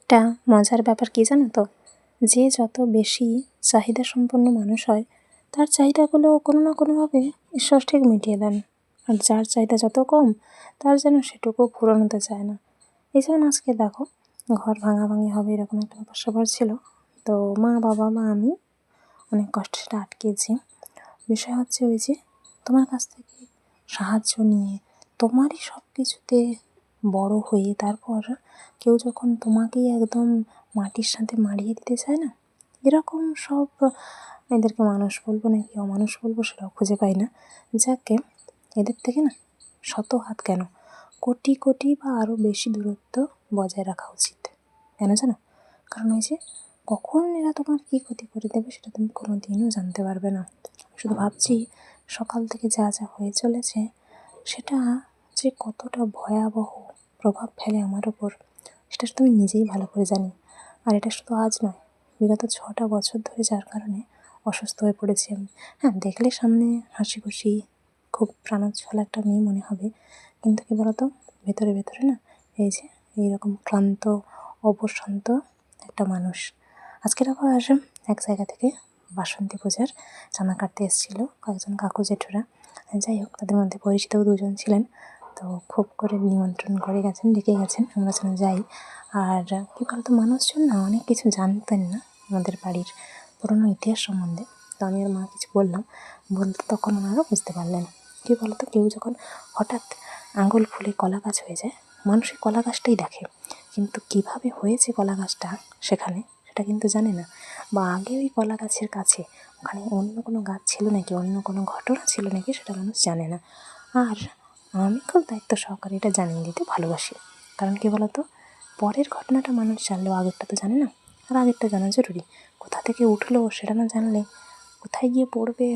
একটা মজার ব্যাপার কী জানো তো, যে যত বেশি চাহিদা সম্পন্ন মানুষ হয় তার চাহিদাগুলো কোনো না কোনোভাবে ঈশ্বর ঠিক মিটিয়ে দেন। আর যার চাহিদা যত কম তার যেন সেটুকু পূরণ হতে চায় না। এই যেমন আজকে দেখো, ঘর ভাঙাভাঙি হবে এরকম একটা ব্যাপার স্যাপার ছিল। তো মা, বাবা, আমি অনেক কষ্টে সেটা আটকেছি। বিষয় হচ্ছে ওই যে তোমার কাছ থেকে সাহায্য নিয়ে তোমারই সব কিছুতে বড় হয়ে তারপর কেউ যখন তোমাকেই একদম মাটির সাথে মাড়িয়ে দিতে চায় না, এরকম সব এদেরকে মানুষ বলবো নাকি অমানুষ বলবো সেটাও খুঁজে পাই না। যাকে এদের থেকে না শত হাত কেন, কোটি কোটি বা আরও বেশি দূরত্ব বজায় রাখা উচিত। কেন জানো? কারণ ওই যে কখন এরা তোমার কী ক্ষতি করে দেবে সেটা তুমি কোনো দিনও জানতে পারবে না। শুধু ভাবছি সকাল থেকে যা যা হয়ে চলেছে সেটা যে কতটা ভয়াবহ প্রভাব ফেলে আমার ওপর সেটা তুমি নিজেই ভালো করে জানি। আর এটা শুধু আজ নয়, বিগত 6টা বছর ধরে যার কারণে অসুস্থ হয়ে পড়েছি আমি। হ্যাঁ, দেখলে সামনে হাসি খুশি খুব প্রাণোজ্জ্বল একটা মেয়ে মনে হবে, কিন্তু কী বলতো, ভেতরে ভেতরে না এই যে এইরকম ক্লান্ত অবসান্ত একটা মানুষ। আজকের আবার এক জায়গা থেকে বাসন্তী পূজার চাঁদা কাটতে এসেছিলো কয়েকজন কাকু জেঠুরা। যাই হোক, তাদের মধ্যে পরিচিতও 2জন ছিলেন। তো খুব করে নিমন্ত্রণ করে গেছেন, ডেকে গেছেন, আমরা যেন যাই। আর কী বলতো, মানুষজন না অনেক কিছু জানতেন না আমাদের বাড়ির পুরনো ইতিহাস সম্বন্ধে। তো আমি আর মা কিছু বলতে তখন ওনারা বুঝতে পারলেন। কী বলতো, কেউ যখন হঠাৎ আঙুল ফুলে কলা গাছ হয়ে যায়, মানুষ এই কলা গাছটাই দেখে, কিন্তু কীভাবে হয়েছে কলা গাছটা সেখানে সেটা কিন্তু জানে না। বা আগে ওই কলা গাছের কাছে ওখানে অন্য কোনো গাছ ছিল নাকি, অন্য কোনো ঘটনা ছিল নাকি, সেটা মানুষ জানে না। আর আমি খুব দায়িত্ব সহকারে এটা জানিয়ে দিতে ভালোবাসি। কারণ কী বলতো, পরের ঘটনাটা মানুষ জানলেও আগেরটা তো জানে না, আর আগেরটা জানা জরুরি। কোথা থেকে উঠলো সেটা না জানলে কোথায় গিয়ে পড়বে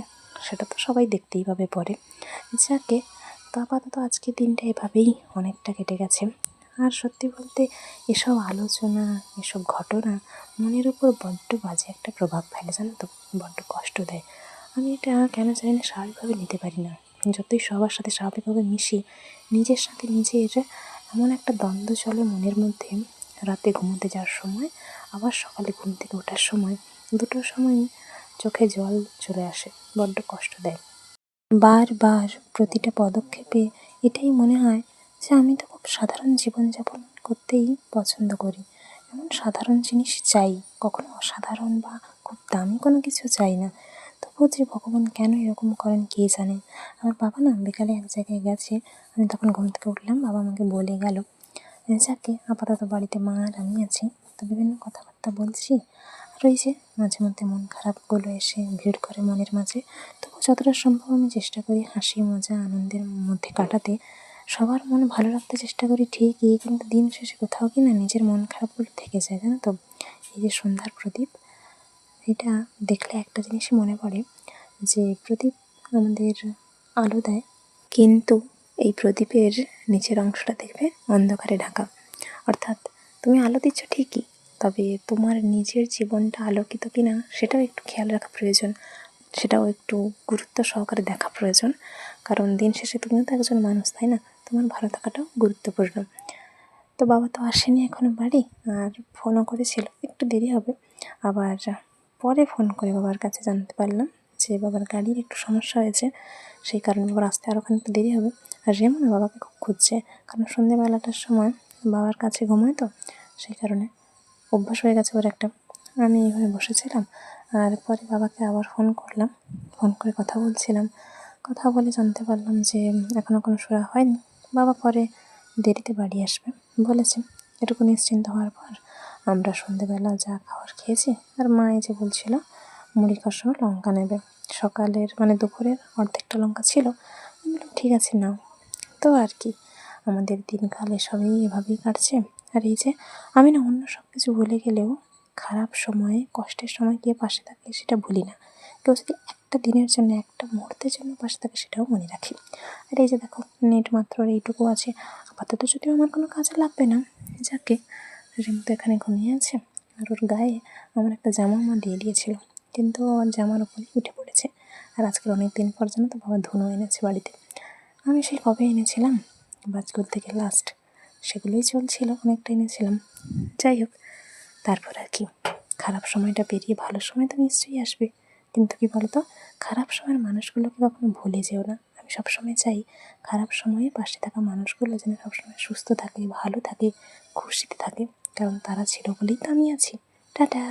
সেটা তো সবাই দেখতেই পাবে পরে। যাকে তো আপাতত আজকের দিনটা এভাবেই অনেকটা কেটে গেছে। আর সত্যি বলতে এসব আলোচনা, এসব ঘটনা মনের উপর বড্ড বাজে একটা প্রভাব ফেলে, জানো তো, বড্ড কষ্ট দেয়। আমি এটা কেন জানি না স্বাভাবিকভাবে নিতে পারি না। যতই সবার সাথে স্বাভাবিকভাবে মিশি, নিজের সাথে নিজের এমন একটা দ্বন্দ্ব চলে মনের মধ্যে। রাতে ঘুমোতে যাওয়ার সময়, আবার সকালে ঘুম থেকে ওঠার সময়, দুটোর সময়ই চোখে জল চলে আসে, বড্ড কষ্ট দেয়। বারবার প্রতিটা পদক্ষেপে এটাই মনে হয় যে আমি তো খুব সাধারণ জীবনযাপন করতেই পছন্দ করি, এমন সাধারণ জিনিস চাই, কখনো অসাধারণ বা খুব দামি কোনো কিছু চাই না। তবুও যে ভগবান কেন এরকম করেন কে জানে। আমার বাবা না বিকালে এক জায়গায় গেছে, আমি তখন ঘুম থেকে উঠলাম, বাবা আমাকে বলে গেল। যাকে আপাতত বাড়িতে মা আর আমি আছি, তো বিভিন্ন কথাবার্তা বলছি। আর ওই যে মাঝে মধ্যে মন খারাপগুলো এসে ভিড় করে মনের মাঝে, তবু যতটা সম্ভব আমি চেষ্টা করি হাসি মজা আনন্দের মধ্যে কাটাতে, সবার মন ভালো রাখতে চেষ্টা করি ঠিকই, কিন্তু দিন শেষে কোথাও কি না নিজের মন খারাপগুলো থেকে যায়, জানো তো। এই যে সন্ধ্যার প্রদীপ, এটা দেখলে একটা জিনিসই মনে পড়ে যে প্রদীপ আমাদের আলো দেয়, কিন্তু এই প্রদীপের নিচের অংশটা দেখবে অন্ধকারে ঢাকা। অর্থাৎ তুমি আলো দিচ্ছ ঠিকই, তবে তোমার নিজের জীবনটা আলোকিত কিনা সেটাও একটু খেয়াল রাখা প্রয়োজন, সেটাও একটু গুরুত্ব সহকারে দেখা প্রয়োজন। কারণ দিন শেষে তুমিও তো একজন মানুষ, তাই না? তোমার ভালো থাকাটাও গুরুত্বপূর্ণ। তো বাবা তো আসেনি এখনও বাড়ি, আর ফোনও করেছিল, একটু দেরি হবে। আবার পরে ফোন করে বাবার কাছে জানতে পারলাম যে বাবার গাড়ির একটু সমস্যা হয়েছে, সেই কারণে বাবার আসতে আরও খানিকটা দেরি হবে। আর রেমনা বাবাকে খুব খুঁজছে, কারণ সন্ধ্যেবেলাটার সময় বাবার কাছে ঘুমায়, তো সেই কারণে অভ্যাস হয়ে গেছে ওর একটা। আমি এইভাবে বসেছিলাম, আর পরে বাবাকে আবার ফোন করলাম, ফোন করে কথা বলছিলাম। কথা বলে জানতে পারলাম যে এখনও কোনো সুরা হয়নি, বাবা পরে দেরিতে বাড়ি আসবে বলেছে। এটুকু নিশ্চিন্ত হওয়ার পর আমরা সন্ধ্যেবেলা যা খাওয়ার খেয়েছি। আর মা এই যে বলছিল মুড়ি কষা লঙ্কা নেবে, সকালের মানে দুপুরের অর্ধেকটা লঙ্কা ছিল। আমি বললাম ঠিক আছে নাও। তো আর কি, আমাদের দিনকাল এসবই এভাবেই কাটছে। আর এই যে আমি না অন্য সব কিছু ভুলে গেলেও খারাপ সময়ে, কষ্টের সময় কে পাশে থাকে সেটা ভুলি না। কেউ যদি একটা দিনের জন্য, একটা মুহূর্তের জন্য পাশে থাকে সেটাও মনে রাখি। আর এই যে দেখো, নেট মাত্র এইটুকু আছে, আপাতত যদিও আমার কোনো কাজে লাগবে না। যাকে রিমু তো এখানে ঘুমিয়ে আছে, আর ওর গায়ে আমার একটা জামা মা দিয়ে দিয়েছিল, কিন্তু ওর জামার উপরে উঠে পড়েছে। আর আজকের অনেক দিন পর জানো তো বাবা ধুনো এনেছে বাড়িতে। আমি সেই কবে এনেছিলাম, বাজকুল থেকে লাস্ট, সেগুলোই চলছিল, অনেকটা এনেছিলাম। যাই হোক, তারপর আর কি, খারাপ সময়টা পেরিয়ে ভালো সময় তো নিশ্চয়ই আসবে। কিন্তু কী বলো তো, খারাপ সময়ের মানুষগুলোকে কখনো ভুলে যেও না। আমি সবসময় চাই খারাপ সময়ে পাশে থাকা মানুষগুলো যেন সবসময় সুস্থ থাকে, ভালো থাকে, খুশিতে থাকে, কারণ তারা ছিল বলেই তো আমি আছি। টাটা।